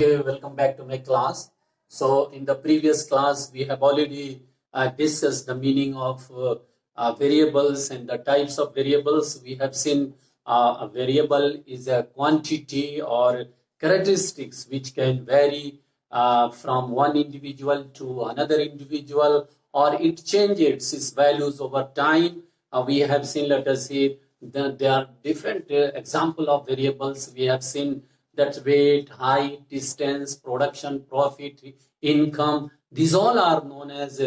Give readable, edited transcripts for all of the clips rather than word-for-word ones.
Okay, welcome back to my class. So, in the previous class, we have already discussed the meaning of variables and the types of variables. We have seen a variable is a quantity or characteristics which can vary from one individual to another individual, or it changes its values over time. We have seen, let us say, there are different example of variables. We have seen that weight, height, distance, production, profit, income. These all are known as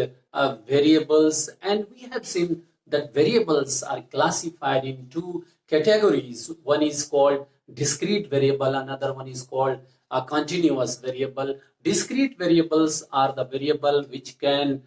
variables, and we have seen that variables are classified in two categories. One is called discrete variable, another one is called a continuous variable. Discrete variables are the variable which can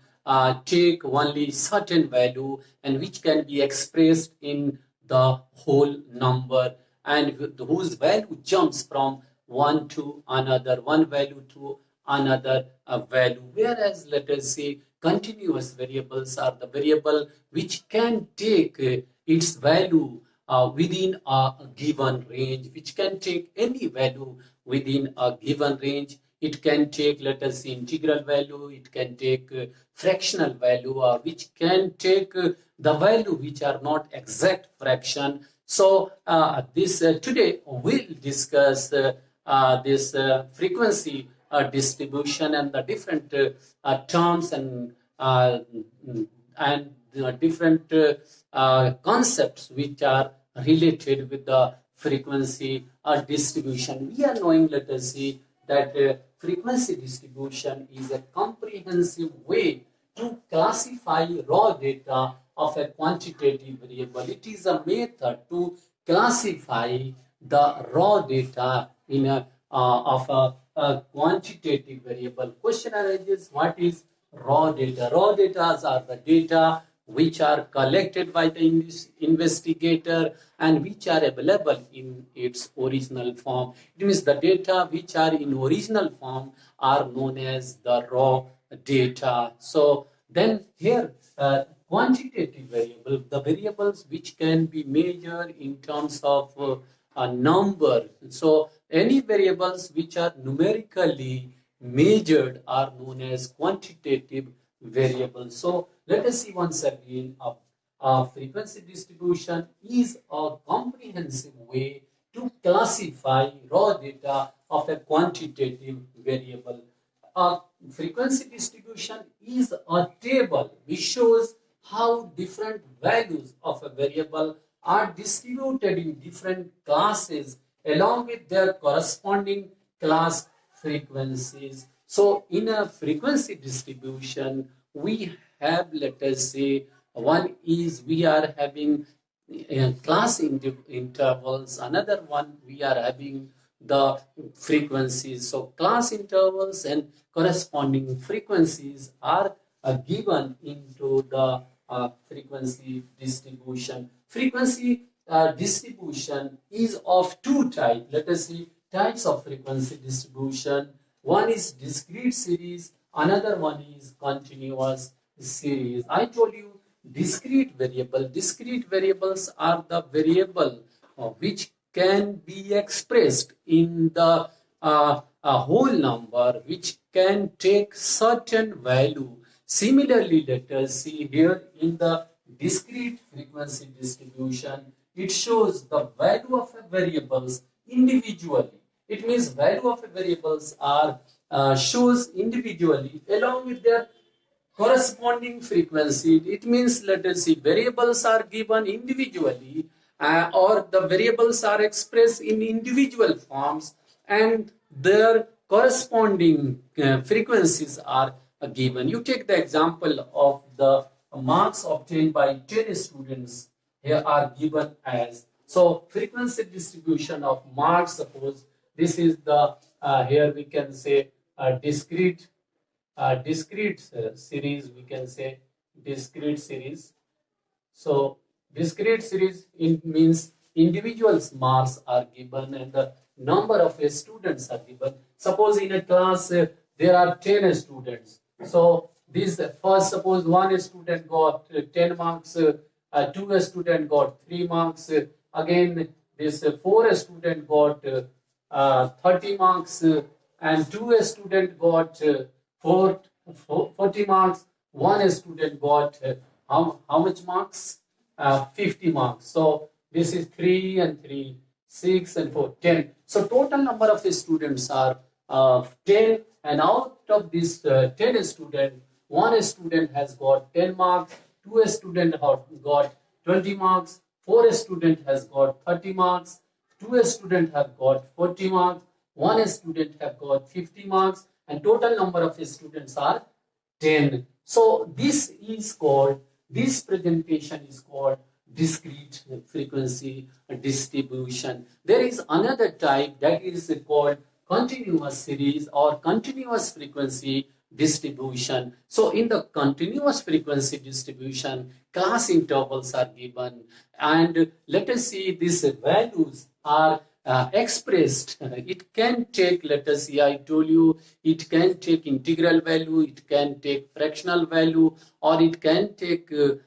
take only certain value and which can be expressed in the whole number, and whose value jumps from one to another, one value to another value. Whereas, let us say, continuous variables are the variable which can take its value within a given range, which can take any value within a given range. It can take, let us say, integral value, it can take fractional value, or which can take the value which are not exact fraction. So this today we'll discuss this frequency distribution and the different terms and different concepts which are related with the frequency distribution. We are knowing, let us see, that frequency distribution is a comprehensive way to classify raw data of a quantitative variable. It is a method to classify the raw data in of a quantitative variable. Question arises: what is raw data? Raw data are the data which are collected by the investigator and which are available in its original form. It means the data which are in original form are known as the raw data. So then here quantitative variable, the variables which can be measured in terms of a number. So any variables which are numerically measured are known as quantitative variables. So let us see once again, a frequency distribution is a comprehensive way to classify raw data of a quantitative variable. A frequency distribution is a table which shows how different values of a variable are distributed in different classes along with their corresponding class frequencies. So in a frequency distribution, we have, let us say, one is we are having class intervals, another one we are having the frequencies. So class intervals and corresponding frequencies are given into the frequency distribution. Frequency distribution is of two types. Let us see types of frequency distribution. One is discrete series, another one is continuous series. I told you discrete variable. Discrete variables are the variable which can be expressed in the a whole number which can take certain value. Similarly, let us see here in the discrete frequency distribution, it shows the value of a variables individually. It means value of a variables are shows individually along with their corresponding frequency. It means, let us see, variables are given individually or the variables are expressed in individual forms and their corresponding frequencies are given. You take the example of the marks obtained by 10 students here are given as. So frequency distribution of marks, suppose this is the here we can say discrete series, we can say discrete series. So discrete series means individuals marks are given and the number of students are given. Suppose in a class there are 10 students. So this first, suppose one student got 10 marks, two student got 3 marks, again this 4 student got 30 marks, and two student got 40 marks. One student got how much marks? 50 marks. So this is 3 and 3, 6 and 4, 10. So total number of students are 10, and out of this 10 students, one student has got 10 marks, two student have got 20 marks, four student has got 30 marks, two student have got 40 marks, one student have got 50 marks, and total number of students are 10. So this presentation is called discrete frequency distribution. There is another type that is called continuous series or continuous frequency distribution. So in the continuous frequency distribution, class intervals are given, and let us see these values are expressed. It can take, let us see, I told you, it can take integral value, it can take fractional value, or it can take the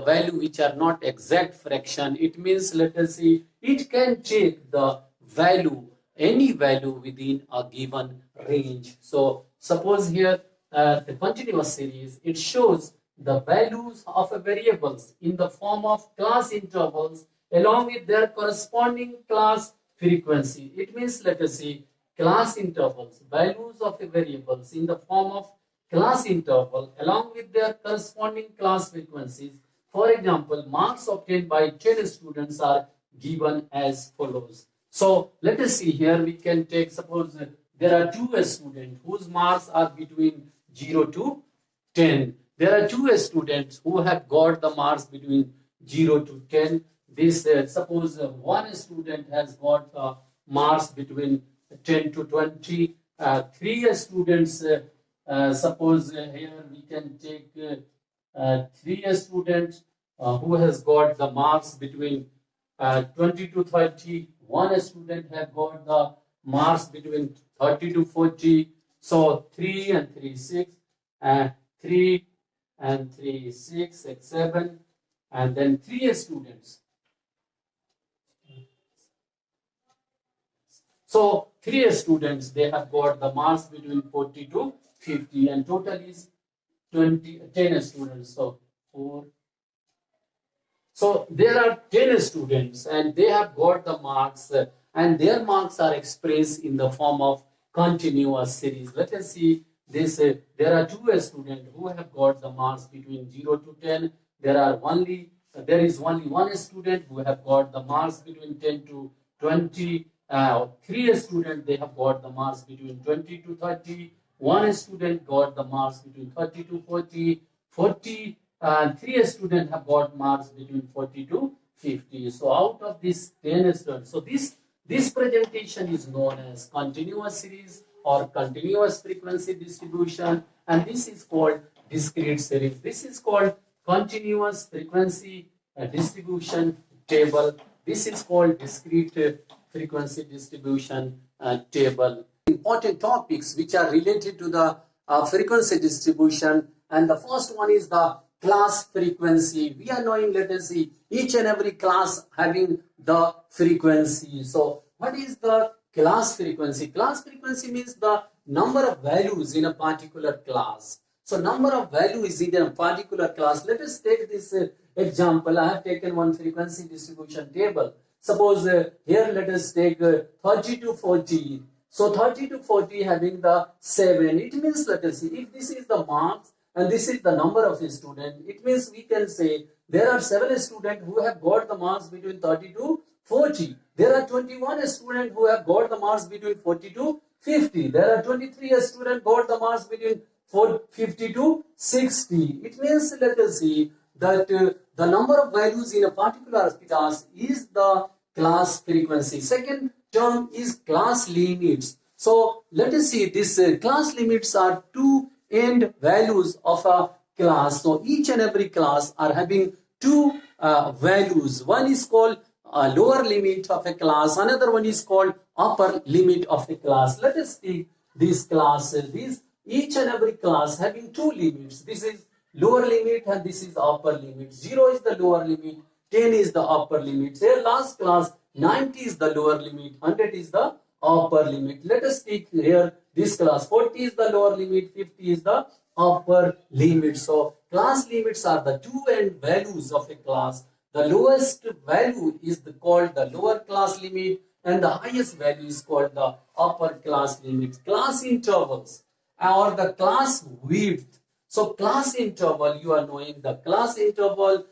value which are not exact fraction. It means, let us see, it can take the value, any value within a given range. So suppose here the continuous series, it shows the values of a variables in the form of class intervals along with their corresponding class frequency. It means, let us see, class intervals, values of a variables in the form of class interval along with their corresponding class frequencies. For example, marks obtained by 10 students are given as follows. So let us see here, we can take, suppose there are two students whose marks are between 0 to 10. There are two students who have got the marks between 0 to 10. This suppose one student has got marks between 10 to 20. Three students, suppose here we can take three students who has got the marks between 20 to 30. One student have got the marks between 30 to 40. So 3 and 3, 6, 3 and 3, 6, 6, 7, and then three students. So three students, they have got the marks between 40 to 50, and total is 10 students. So 4. So there are 10 students and they have got the marks, and their marks are expressed in the form of continuous series. Let us see this. There are two students who have got the marks between 0 to 10. There is only one student who have got the marks between 10 to 20. Three students, they have got the marks between 20 to 30. One student got the marks between 30 to 40. 40 three students have got marks between 40 to 50. So out of this 10 students, so this presentation is known as continuous series or continuous frequency distribution, and this is called discrete series. This is called continuous frequency distribution table. This is called discrete frequency distribution table. Important topics which are related to the frequency distribution, and the first one is the class frequency. We are knowing, let us see, each and every class having the frequency. So what is the class frequency? Class frequency means the number of values in a particular class. So number of values in a particular class. Let us take this example. I have taken one frequency distribution table. Suppose here let us take 30 to 40. So 30 to 40 having the 7. It means, let us see, if this is the marks and this is the number of students, it means we can say there are 7 students who have got the marks between 30 to 40. There are 21 students who have got the marks between 40 to 50. There are 23 students got the marks between 50 to 60. It means, let us see, that the number of values in a particular class is the class frequency. Second term is class limits. So let us see, this class limits are two end values of a class. So each and every class are having two values. One is called lower limit of a class. Another one is called upper limit of a class. Let us see these classes. Each and every class having two limits. This is lower limit and this is upper limit. 0 is the lower limit, 10 is the upper limit. Say last class, 90 is the lower limit, 100 is the upper limit. Let us take here this class. 40 is the lower limit, 50 is the upper limit. So class limits are the two end values of a class. The lowest value is called the lower class limit, and the highest value is called the upper class limit. Class intervals or the class width. So class interval, you are knowing the class interval.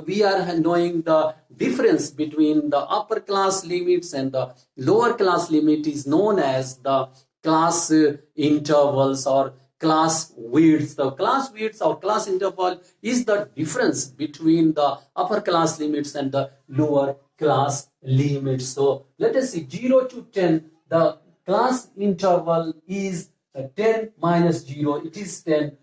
We are knowing the difference between the upper class limits and the lower class limit is known as the class intervals or class widths. The class widths or class interval is the difference between the upper class limits and the lower class limits. So let us see 0 to 10. The class interval is 10 minus 0. It is 10.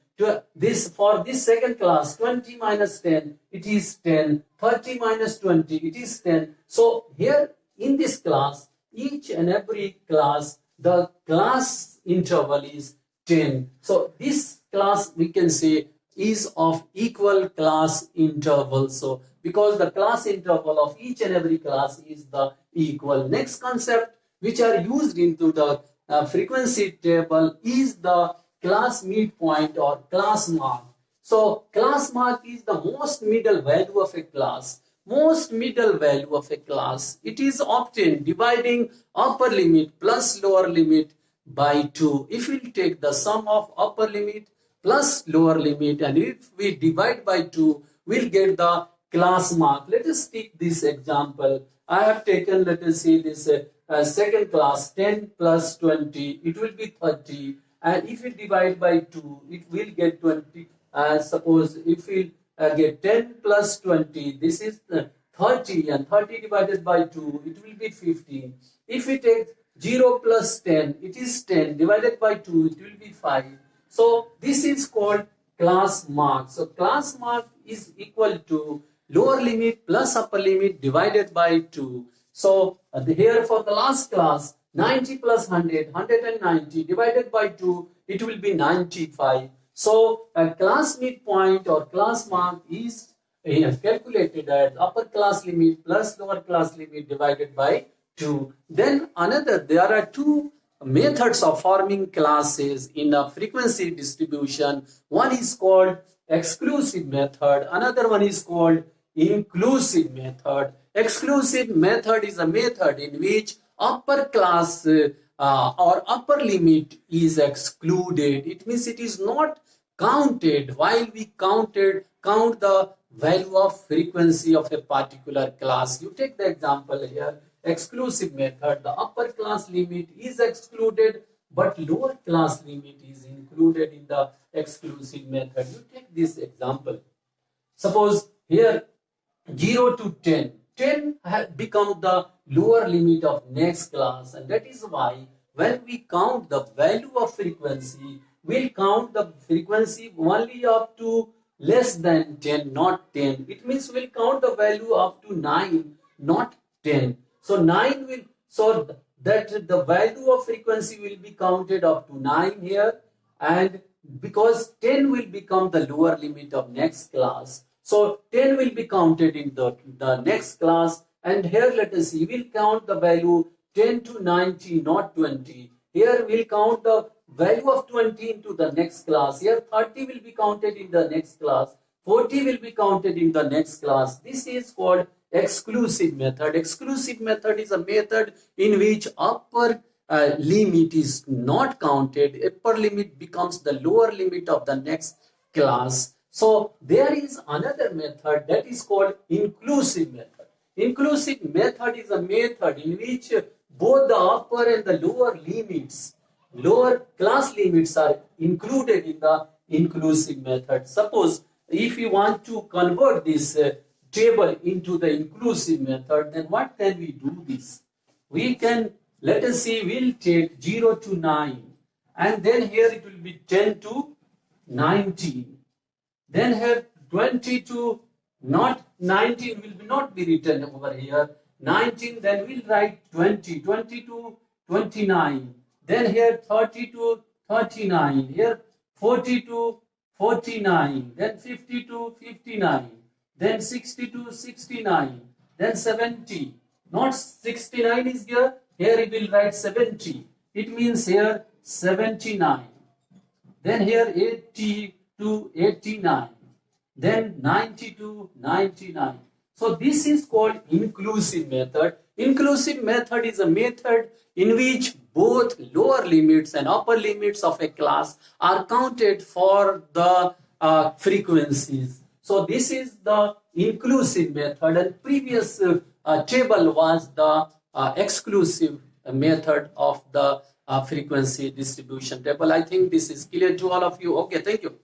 This for this second class 20 minus 10 it is 10, 30 minus 20 it is 10. So here in this class, each and every class, the class interval is 10. So this class we can say is of equal class interval. So because the class interval of each and every class is the equal. Next concept which are used into the frequency table is the class midpoint or class mark. So class mark is the most middle value of a class. Most middle value of a class. It is obtained dividing upper limit plus lower limit by 2. If we take the sum of upper limit plus lower limit and if we divide by 2, we'll get the class mark. Let us take this example. I have taken, let us see this second class 10 plus 20. It will be 30. And if we divide by 2, it will get 20. Suppose if we get 10 plus 20, this is 30, and 30 divided by 2, it will be 15. If we take 0 plus 10, it is 10 divided by 2, it will be 5. So this is called class mark. So class mark is equal to lower limit plus upper limit divided by 2. So here for the last class, 90 plus 100, 190 divided by 2, it will be 95. So a class midpoint or class mark is calculated as upper class limit plus lower class limit divided by 2. Then there are two methods of forming classes in a frequency distribution. One is called exclusive method, another one is called inclusive method. Exclusive method is a method in which upper class or upper limit is excluded. It means it is not counted while we count the value of frequency of a particular class. You take the example here, exclusive method, the upper class limit is excluded but lower class limit is included in the exclusive method. You take this example. Suppose here 0 to 10. 10 has become the lower limit of next class, and that is why when we count the value of frequency, we'll count the frequency only up to less than 10, not 10. It means we'll count the value up to 9, not 10. So 9 will, so that the value of frequency will be counted up to 9 here, and because 10 will become the lower limit of next class. So 10 will be counted in the next class, and here let us see, we'll count the value 10 to 90, not 20. Here we'll count the value of 20 into the next class. Here 30 will be counted in the next class. 40 will be counted in the next class. This is called exclusive method. Exclusive method is a method in which upper limit is not counted. Upper limit becomes the lower limit of the next class. So there is another method that is called inclusive method. Inclusive method is a method in which both the upper and the lower limits, lower class limits are included in the inclusive method. Suppose if you want to convert this table into the inclusive method, then what can we do this? We can, let us see, we'll take 0 to 9, and then here it will be 10 to 19. Then here 20 to not 19 will not be written over here. 19, then we'll write 20, 20 to 29. Then here 30 to 39. Here 40 to 49. Then 50 to 59. Then 60 to 69. Then 70. Not 69 is here. Here we will write 70. It means here 79. Then here 80 to 89. Then 90 to 99. So this is called inclusive method. Inclusive method is a method in which both lower limits and upper limits of a class are counted for the frequencies. So this is the inclusive method, and previous table was the exclusive method of the frequency distribution table. I think this is clear to all of you. Okay, thank you.